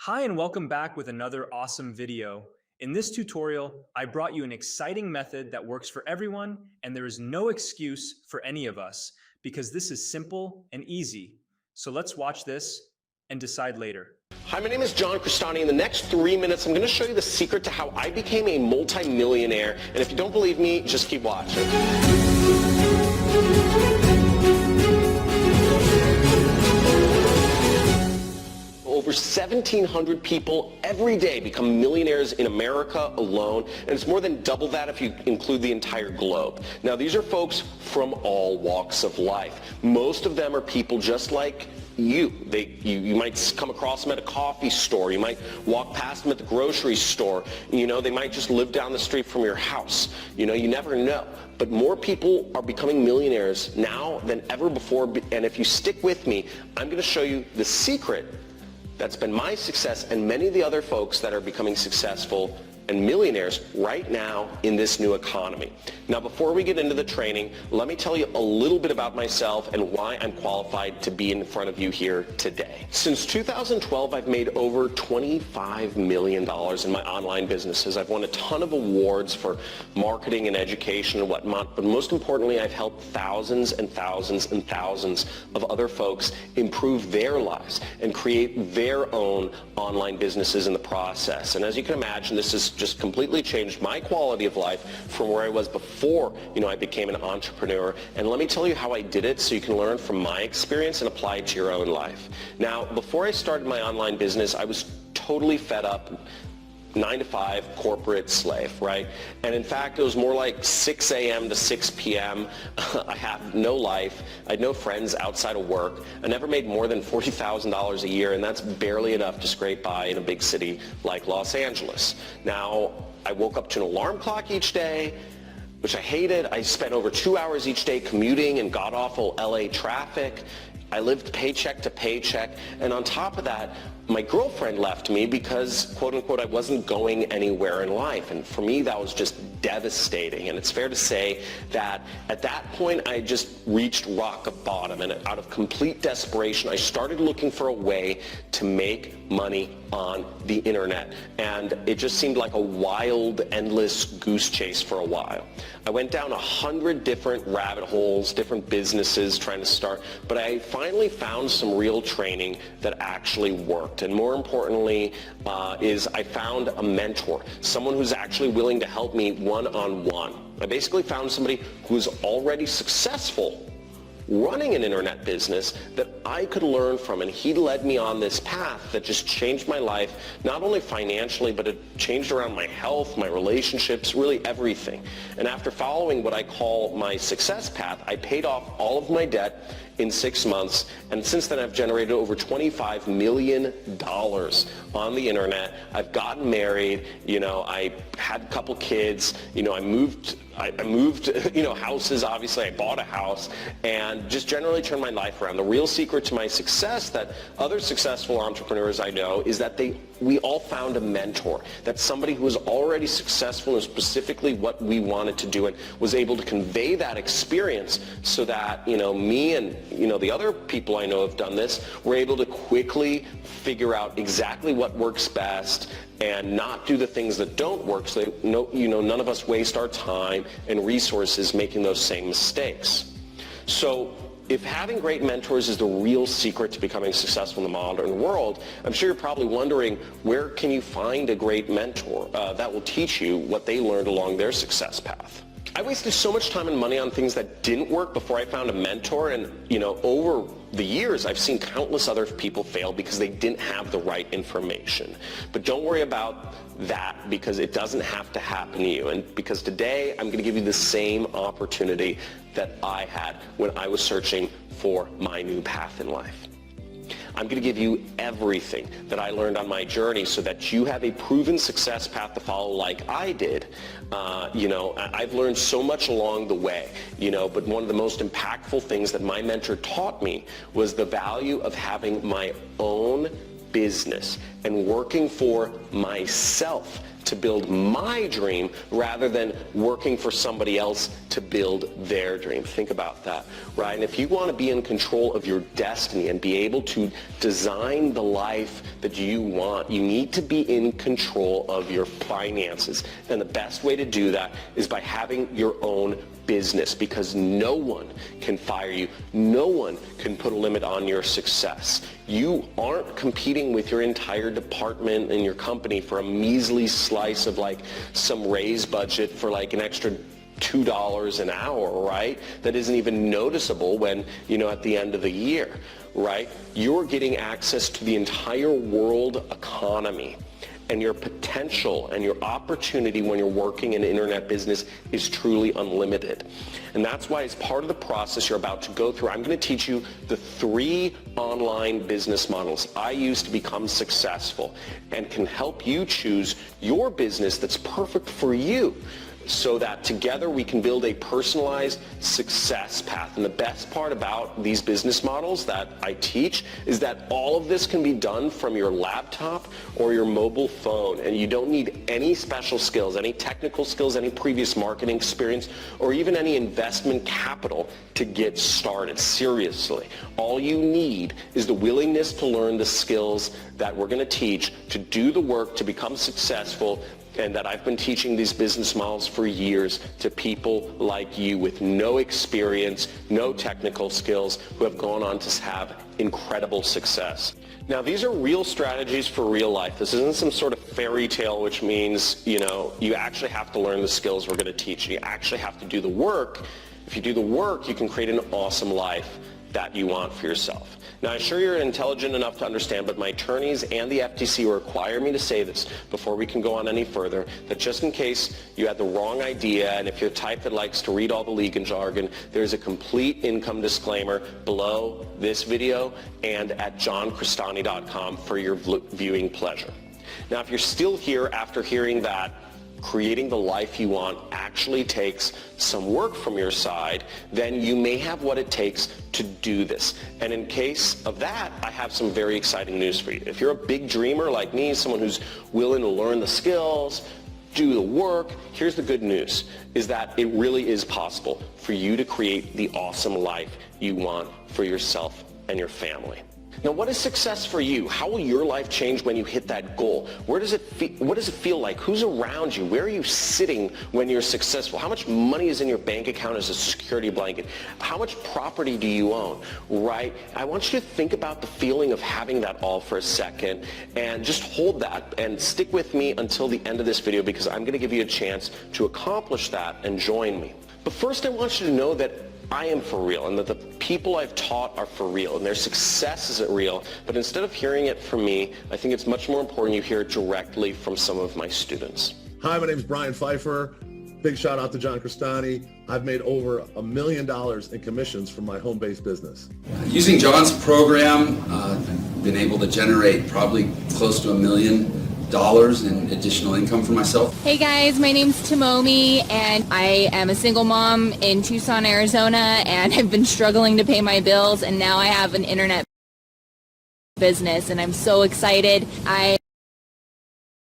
Hi and welcome back with another awesome video. In this tutorial, I brought you an exciting method that works for everyone and there is no excuse for any of us because this is simple and easy. So let's watch this and decide later. Hi, my name is John Cristani. In the next 3 minutes, I'm going to show you the secret to how I became a multi-millionaire. And if you don't believe me, just keep watching. Over 1,700 people every day become millionaires in America alone, and it's more than double that if you include the entire globe. Now, these are folks from all walks of life. Most of them are people just like you. You might come across them at a coffee store. You might walk past them at the grocery store. You know, they might just live down the street from your house. You know, you never know. But more people are becoming millionaires now than ever before. And if you stick with me, I'm going to show you the secret that's been my success and many of the other folks that are becoming successful and millionaires right now in this new economy. Now, before we get into the training, let me tell you a little bit about myself and why I'm qualified to be in front of you here today. Since 2012, I've made over $25 million in my online businesses. I've won a ton of awards for marketing and education and whatnot, but most importantly, I've helped thousands and thousands and thousands of other folks improve their lives and create their own online businesses in the process. And as you can imagine, this has just completely changed my quality of life from where I was before, I became an entrepreneur. And let me tell you how I did it so you can learn from my experience and apply it to your own life. Now, before I started my online business, I was totally fed up 9-to-5 corporate slave, right? And in fact, it was more like 6 a.m. to 6 p.m. I had no life. I had no friends outside of work. I never made more than $40,000 a year, and that's barely enough to scrape by in a big city like Los Angeles. Now, I woke up to an alarm clock each day, which I hated. I spent over 2 hours each day commuting in god-awful LA traffic. I lived paycheck to paycheck, and on top of that, my girlfriend left me because, quote unquote, I wasn't going anywhere in life. And for me, that was just devastating. And it's fair to say that at that point, I just reached rock bottom. And out of complete desperation, I started looking for a way to make money on the internet. And it just seemed like a wild, endless goose chase for a while. I went down 100 different rabbit holes, different businesses trying to start, but I finally found some real training that actually worked. And more importantly, is I found a mentor, someone who's actually willing to help me one-on-one. I basically found somebody who was already successful running an internet business that I could learn from, and he led me on this path that just changed my life, not only financially, but it changed around my health, my relationships, really everything. And after following what I call my success path, I paid off all of my debt in 6 months, and since then I've generated over $25 million on the internet. I've gotten married, I had a couple kids, I moved houses, obviously. I bought a house and just generally turned my life around. The real secret to my success that other successful entrepreneurs I know is that we all found a mentor. That's somebody who was already successful in specifically what we wanted to do and was able to convey that experience so that, me and, the other people I know have done this, were able to quickly figure out exactly what works best and not do the things that don't work so that, none of us waste our time and resources making those same mistakes. So if having great mentors is the real secret to becoming successful in the modern world, I'm sure you're probably wondering, where can you find a great mentor that will teach you what they learned along their success path? I wasted so much time and money on things that didn't work before I found a mentor, and over the years I've seen countless other people fail because they didn't have the right information. But don't worry about that, because it doesn't have to happen to you, and because today I'm going to give you the same opportunity that I had when I was searching for my new path in life. I'm going to give you everything that I learned on my journey so that you have a proven success path to follow like I did. I've learned so much along the way, but one of the most impactful things that my mentor taught me was the value of having my own business and working for myself to build my dream rather than working for somebody else to build their dream. Think about that, right? And if you want to be in control of your destiny and be able to design the life that you want, you need to be in control of your finances. And the best way to do that is by having your own business, because no one can fire you. No one can put a limit on your success. You aren't competing with your entire department and your company for a measly slice of like some raise budget for like an extra $2 an hour, right? That isn't even noticeable when, at the end of the year, right? You're getting access to the entire world economy. And your potential and your opportunity when you're working in internet business is truly unlimited. And that's why, as part of the process you're about to go through, I'm going to teach you the 3 online business models I use to become successful and can help you choose your business that's perfect for you, so that together we can build a personalized success path. And the best part about these business models that I teach is that all of this can be done from your laptop or your mobile phone, and you don't need any special skills, any technical skills, any previous marketing experience, or even any investment capital to get started. Seriously, all you need is the willingness to learn the skills that we're going to teach, to do the work to become successful, and that I've been teaching these business models for years to people like you with no experience, no technical skills, who have gone on to have incredible success. Now, these are real strategies for real life. This isn't some sort of fairy tale, which means, you actually have to learn the skills we're going to teach you. You actually have to do the work. If you do the work, you can create an awesome life that you want for yourself. Now, I'm sure you're intelligent enough to understand, but my attorneys and the FTC require me to say this before we can go on any further, that just in case you had the wrong idea, and if you're the type that likes to read all the legal jargon, there's a complete income disclaimer below this video and at johncristani.com for your viewing pleasure. Now, if you're still here after hearing that creating the life you want actually takes some work from your side, then you may have what it takes to do this. And in case of that, I have some very exciting news for you. If you're a big dreamer like me, someone who's willing to learn the skills, do the work, here's the good news, is that it really is possible for you to create the awesome life you want for yourself and your family. Now, what is success for you? How will your life change when you hit that goal? What does it feel like? Who's around you? Where are you sitting when you're successful? How much money is in your bank account as a security blanket? How much property do you own, right? I want you to think about the feeling of having that all for a second, and just hold that and stick with me until the end of this video, because I'm going to give you a chance to accomplish that and join me. But first, I want you to know that I am for real, and that the people I've taught are for real, and their success isn't real. But instead of hearing it from me, I think it's much more important you hear it directly from some of my students. Hi, my name is Brian Pfeiffer. Big shout out to John Cristani. I've made over $1 million in commissions from my home-based business. Using John's program, I've been able to generate probably close to $1 million in additional income for myself. Hey guys, my name's Tomomi, and I am a single mom in Tucson, Arizona, and I've been struggling to pay my bills, and now I have an internet business, and I'm so excited. I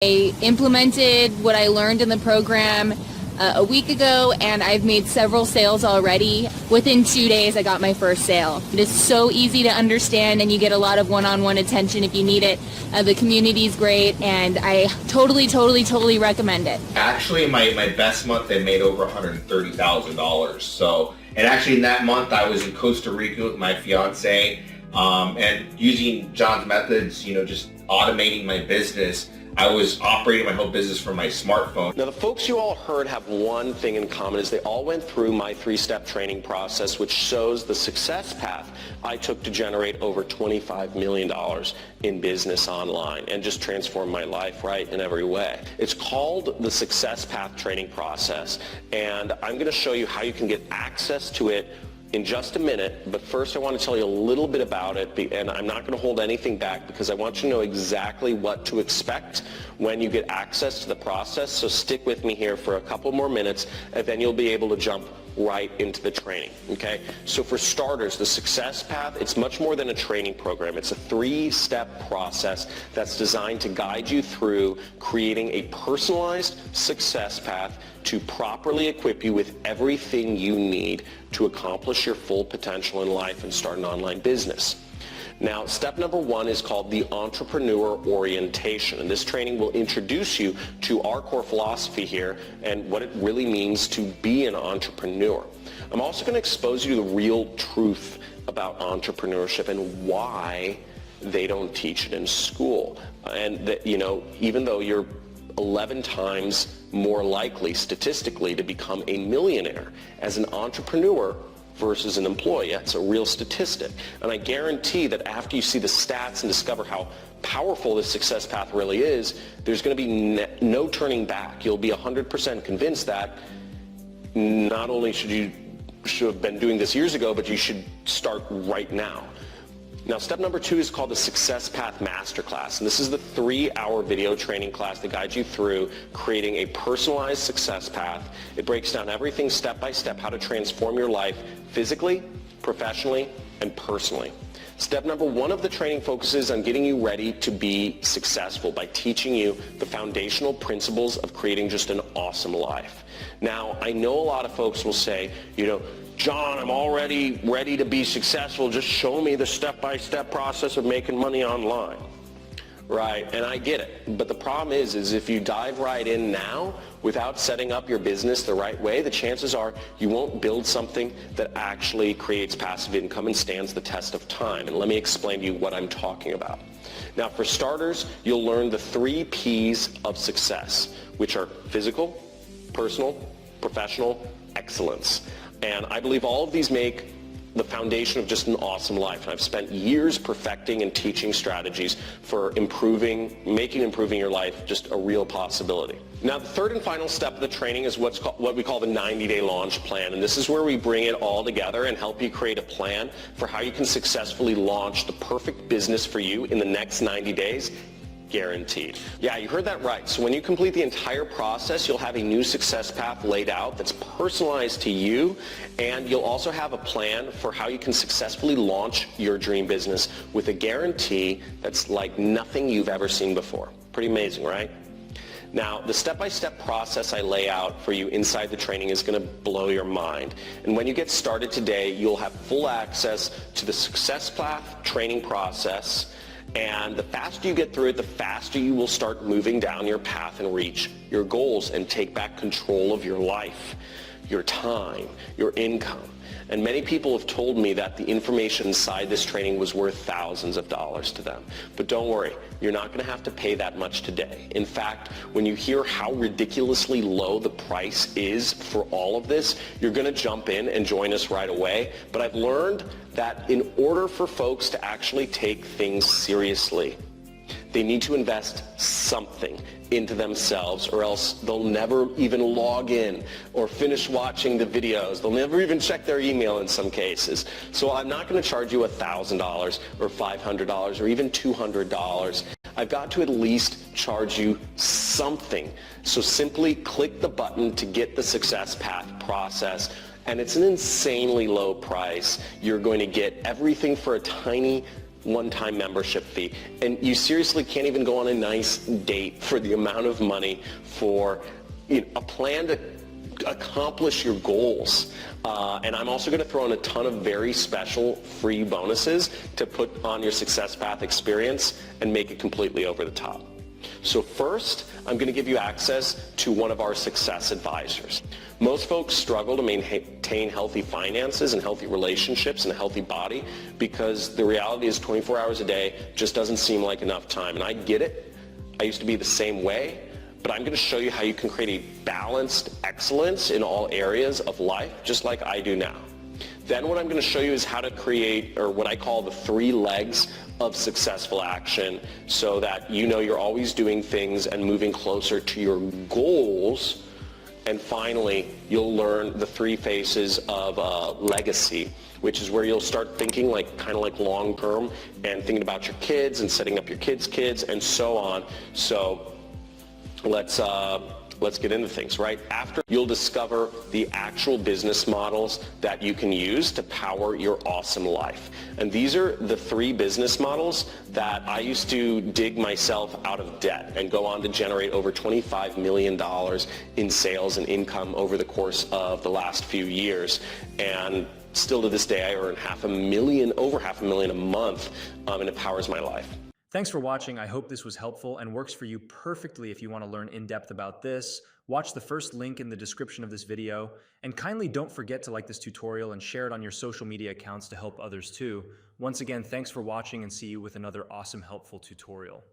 implemented what I learned in the program a week ago, and I've made several sales already. Within 2 days, I got my first sale. It is so easy to understand, and you get a lot of one-on-one attention if you need it. The community's great, and I totally recommend it. Actually, my best month, I made over $130,000. So, and actually in that month, I was in Costa Rica with my fiance, and using John's methods, just automating my business, I was operating my whole business from my smartphone. Now, the folks you all heard have one thing in common, is they all went through my 3-step training process, which shows the success path I took to generate over $25 million in business online and just transform my life, right, in every way. It's called the Success Path Training Process, and I'm going to show you how you can get access to it in just a minute. But first, I want to tell you a little bit about it, and I'm not going to hold anything back, because I want you to know exactly what to expect when you get access to the process. So stick with me here for a couple more minutes, and then you'll be able to jump right into the training, okay? So for starters, the Success Path, it's much more than a training program. It's a 3-step process that's designed to guide you through creating a personalized success path to properly equip you with everything you need to accomplish your full potential in life and start an online business. Now, step number 1 is called the Entrepreneur Orientation, and this training will introduce you to our core philosophy here and what it really means to be an entrepreneur. I'm also going to expose you to the real truth about entrepreneurship and why they don't teach it in school. And that, you know, even though you're 11 times more likely statistically to become a millionaire as an entrepreneur versus an employee. That's a real statistic. And I guarantee that after you see the stats and discover how powerful this success path really is, there's going to be no turning back. You'll be 100% convinced that not only should you have been doing this years ago, but you should start right now. Now, step number 2 is called the Success Path Masterclass, and this is the 3-hour video training class that guides you through creating a personalized success path. It breaks down everything step by step, how to transform your life physically, professionally, and personally. Step number 1 of the training focuses on getting you ready to be successful by teaching you the foundational principles of creating just an awesome life. Now, I know a lot of folks will say, you know, John, I'm already ready to be successful. Just show me the step-by-step process of making money online. Right, and I get it. But the problem is if you dive right in now without setting up your business the right way, the chances are you won't build something that actually creates passive income and stands the test of time. And let me explain to you what I'm talking about. Now, for starters, you'll learn the 3 P's of success, which are physical, personal, professional, excellence. And I believe all of these make the foundation of just an awesome life. And I've spent years perfecting and teaching strategies for improving your life just a real possibility. Now, the third and final step of the training is what we call the 90-day launch plan. And this is where we bring it all together and help you create a plan for how you can successfully launch the perfect business for you in the next 90 days. Guaranteed. Yeah, you heard that right. So when you complete the entire process, you'll have a new success path laid out that's personalized to you, and you'll also have a plan for how you can successfully launch your dream business with a guarantee that's like nothing you've ever seen before. Pretty amazing, right? Now, the step-by-step process I lay out for you inside the training is going to blow your mind. And when you get started today, you'll have full access to the success path training process. And the faster you get through it, the faster you will start moving down your path and reach your goals and take back control of your life, your time, your income. And many people have told me that the information inside this training was worth thousands of dollars to them. But don't worry, you're not going to have to pay that much today. In fact, when you hear how ridiculously low the price is for all of this, you're going to jump in and join us right away. But I've learned that in order for folks to actually take things seriously, they need to invest something into themselves, or else they'll never even log in or finish watching the videos. They'll never even check their email in some cases. So I'm not going to charge you $1,000 or $500 or even $200. I've got to at least charge you something. So simply click the button to get the Success Path process. And it's an insanely low price. You're going to get everything for a tiny one-time membership fee, and you seriously can't even go on a nice date for the amount of money for a plan to accomplish your goals. And I'm also going to throw in a ton of very special free bonuses to put on your Success Path experience and make it completely over the top. So first, I'm going to give you access to one of our success advisors. Most folks struggle to maintain healthy finances and healthy relationships and a healthy body because the reality is 24 hours a day just doesn't seem like enough time. And I get it. I used to be the same way. But I'm going to show you how you can create a balanced excellence in all areas of life, just like I do now. Then what I'm going to show you is how to create, or what I call the 3 legs of successful action, so that you know you're always doing things and moving closer to your goals. And finally, you'll learn the 3 phases of legacy, which is where you'll start thinking kind of like long term and thinking about your kids and setting up your kids' kids and so on. So let's let's get into things, right? After, you'll discover the actual business models that you can use to power your awesome life. And these are the 3 business models that I used to dig myself out of debt and go on to generate over $25 million in sales and income over the course of the last few years. And still to this day, I earn over half a million a month, and it powers my life. Thanks for watching. I hope this was helpful and works for you perfectly if you want to learn in depth about this. Watch the first link in the description of this video, and kindly don't forget to like this tutorial and share it on your social media accounts to help others too. Once again, thanks for watching, and see you with another awesome, helpful tutorial.